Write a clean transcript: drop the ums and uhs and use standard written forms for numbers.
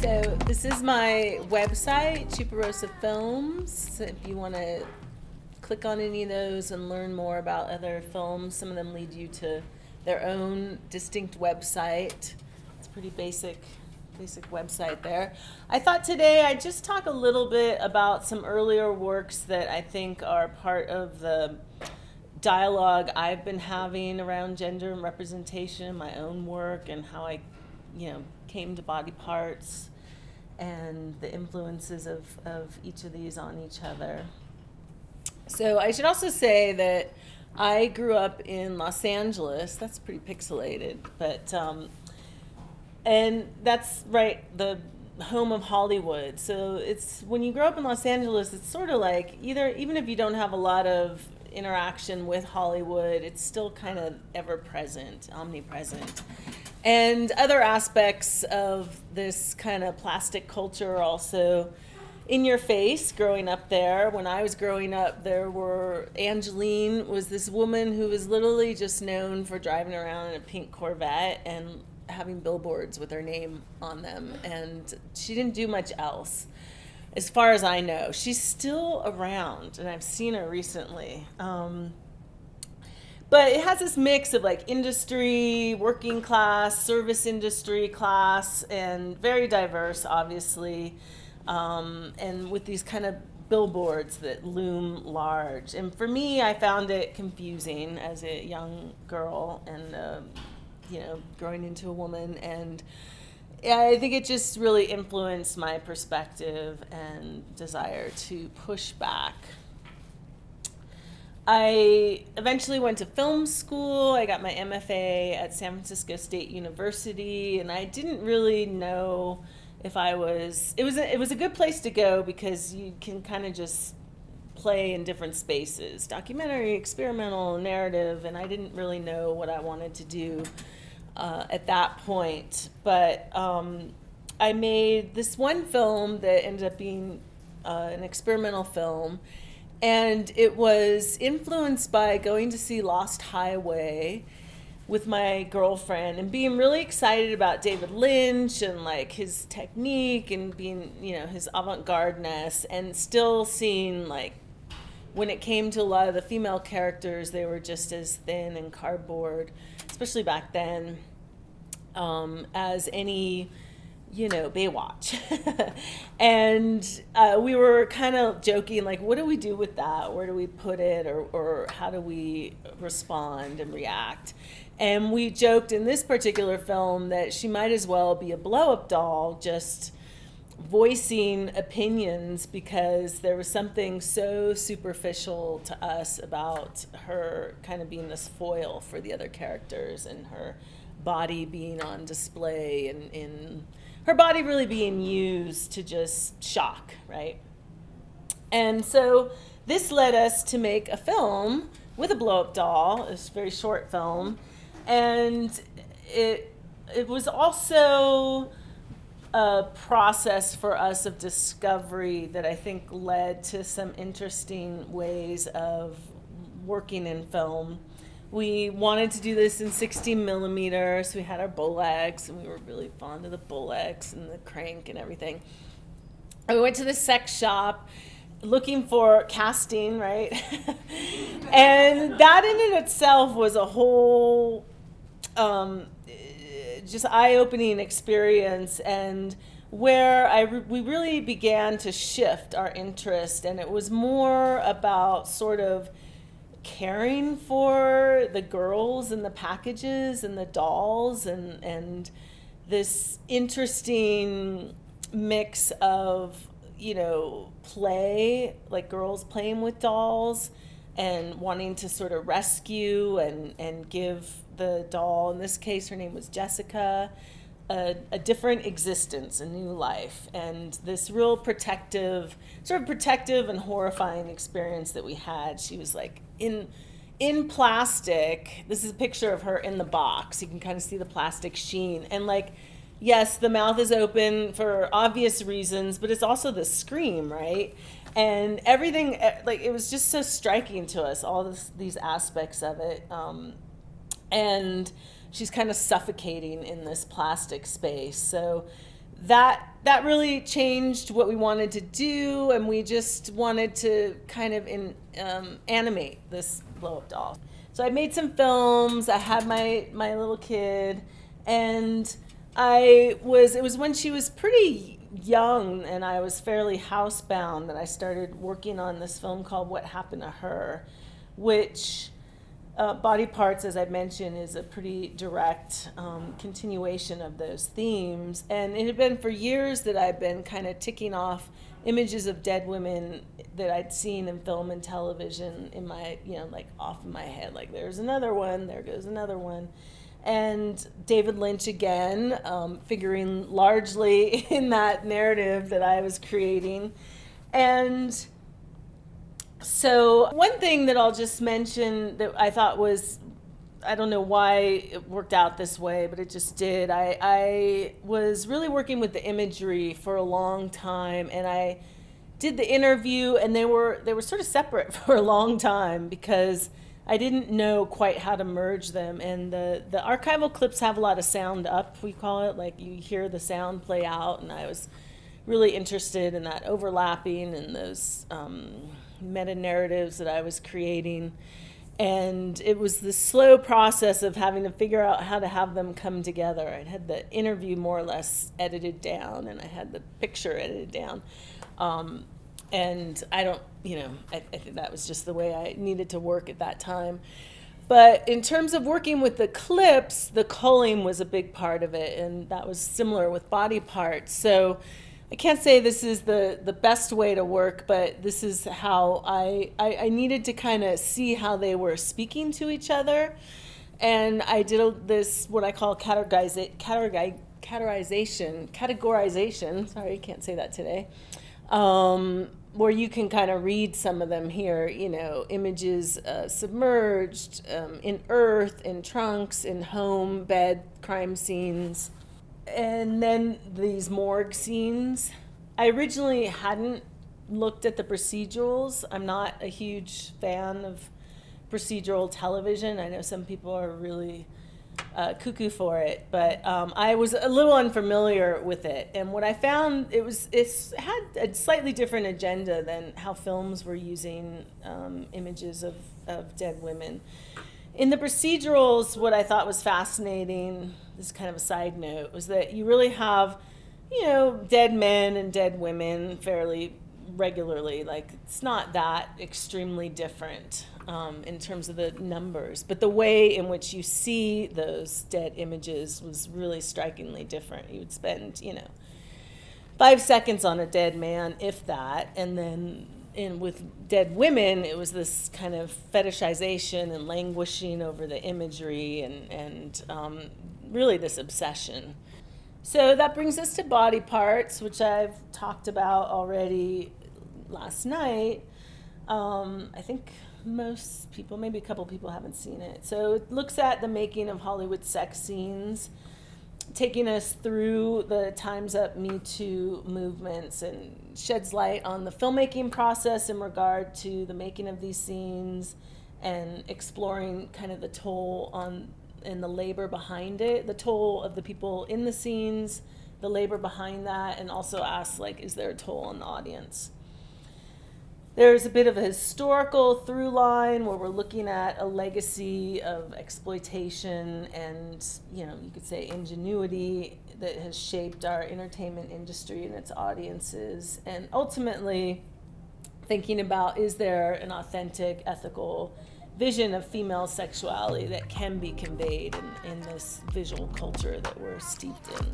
So this is my website, Chuparosa Films. If you want to click on any of those and learn more about other films, some of them lead you to their own distinct website. It's a pretty basic website there. I thought today I'd just talk a little bit about some earlier works that I think are part of the dialogue I've been having around gender and representation in my own work, and how I, came to body parts and the influences of each of these on each other. So I should also say that I grew up in Los Angeles. That's pretty pixelated, but and that's right, the home of Hollywood. So it's, when you grow up in Los Angeles, it's sort of like even if you don't have a lot of interaction with Hollywood, it's still kind of ever present, omnipresent. And other aspects of this kind of plastic culture are also in your face growing up there. When I was growing up, Angeline was this woman who was literally just known for driving around in a pink Corvette and having billboards with her name on them. And she didn't do much else, as far as I know. She's still around, and I've seen her recently. But it has this mix of like industry, working class, service industry class, and very diverse, obviously. And with these kind of billboards that loom large. And for me, I found it confusing as a young girl and, growing into a woman. And I think it just really influenced my perspective and desire to push back. I eventually went to film school. I got my MFA at San Francisco State University, and I didn't really know if it was a good place to go because you can kind of just play in different spaces, documentary, experimental, narrative, and I didn't really know what I wanted to do at that point. But I made this one film that ended up being an experimental film, and it was influenced by going to see Lost Highway with my girlfriend and being really excited about David Lynch and like his technique and being, his avant-garde-ness, and still seeing like when it came to a lot of the female characters, they were just as thin and cardboard, especially back then, as any, Baywatch. And we were kind of joking, like, what do we do with that? Where do we put it? Or how do we respond and react? And we joked in this particular film that she might as well be a blow-up doll, just voicing opinions, because there was something so superficial to us about her kind of being this foil for the other characters, and her body being on display, and in her body really being used to just shock, right? And so this led us to make a film with a blow-up doll, a very short film, and it was also a process for us of discovery that I think led to some interesting ways of working in film. We wanted to do this in 16 millimeters. So we had our Bolex, and we were really fond of the Bolex and the crank and everything. And we went to the sex shop looking for casting, right? And that in and itself was a whole just eye-opening experience, and where we really began to shift our interest, and it was more about sort of caring for the girls and the packages and the dolls, and this interesting mix of, play, like girls playing with dolls and wanting to sort of rescue and give the doll, in this case her name was Jessica, a different existence, a new life, and this real protective and horrifying experience that we had. She was like in plastic. This is a picture of her in the box. You can kind of see the plastic sheen, and like, yes, the mouth is open for obvious reasons, but it's also the scream, right? And everything, like, it was just so striking to us, all these aspects of it. And she's kind of suffocating in this plastic space. So that really changed what we wanted to do, and we just wanted to kind of animate this blow-up doll. So I made some films. I had my little kid, and it was when she was pretty young and I was fairly housebound that I started working on this film called What Happened to Her, which Body Parts, as I mentioned, is a pretty direct continuation of those themes. And it had been for years that I've been kind of ticking off images of dead women that I'd seen in film and television in my, like off in my head, like there's another one, there goes another one. And David Lynch again, figuring largely in that narrative that I was creating. And so one thing that I'll just mention that I thought was, I don't know why it worked out this way, but it just did. I was really working with the imagery for a long time, and I did the interview, and they were sort of separate for a long time because I didn't know quite how to merge them. And the archival clips have a lot of sound up, we call it, like you hear the sound play out, and I was really interested in that overlapping and those meta narratives that I was creating. And it was the slow process of having to figure out how to have them come together. I had the interview more or less edited down, and I had the picture edited down. And I don't, I think that was just the way I needed to work at that time. But in terms of working with the clips, the culling was a big part of it, and that was similar with Body Parts. So I can't say this is the best way to work, but this is how I needed to kind of see how they were speaking to each other. And I did this, what I call categorization, sorry, can't say that today, where you can kind of read some of them here, images submerged, in earth, in trunks, in home, bed, crime scenes. And then these morgue scenes. I originally hadn't looked at the procedurals. I'm not a huge fan of procedural television. I know some people are really cuckoo for it, but I was a little unfamiliar with it. And what I found, it had a slightly different agenda than how films were using images of dead women. In the procedurals, what I thought was fascinating, this is kind of a side note, was that you really have, dead men and dead women fairly regularly. Like, it's not that extremely different in terms of the numbers, but the way in which you see those dead images was really strikingly different. You would spend, 5 seconds on a dead man, if that, and then with dead women, it was this kind of fetishization and languishing over the imagery and really this obsession. So that brings us to Body Parts, which I've talked about already last night. I think most people, maybe a couple people haven't seen it. So it looks at the making of Hollywood sex scenes, taking us through the Time's Up, Me Too movements, and sheds light on the filmmaking process in regard to the making of these scenes and exploring kind of the toll and the labor behind it, the toll of the people in the scenes, the labor behind that, and also asks, is there a toll on the audience? There's a bit of a historical through line where we're looking at a legacy of exploitation and, you could say ingenuity that has shaped our entertainment industry and its audiences. And ultimately thinking about, is there an authentic, ethical vision of female sexuality that can be conveyed in this visual culture that we're steeped in?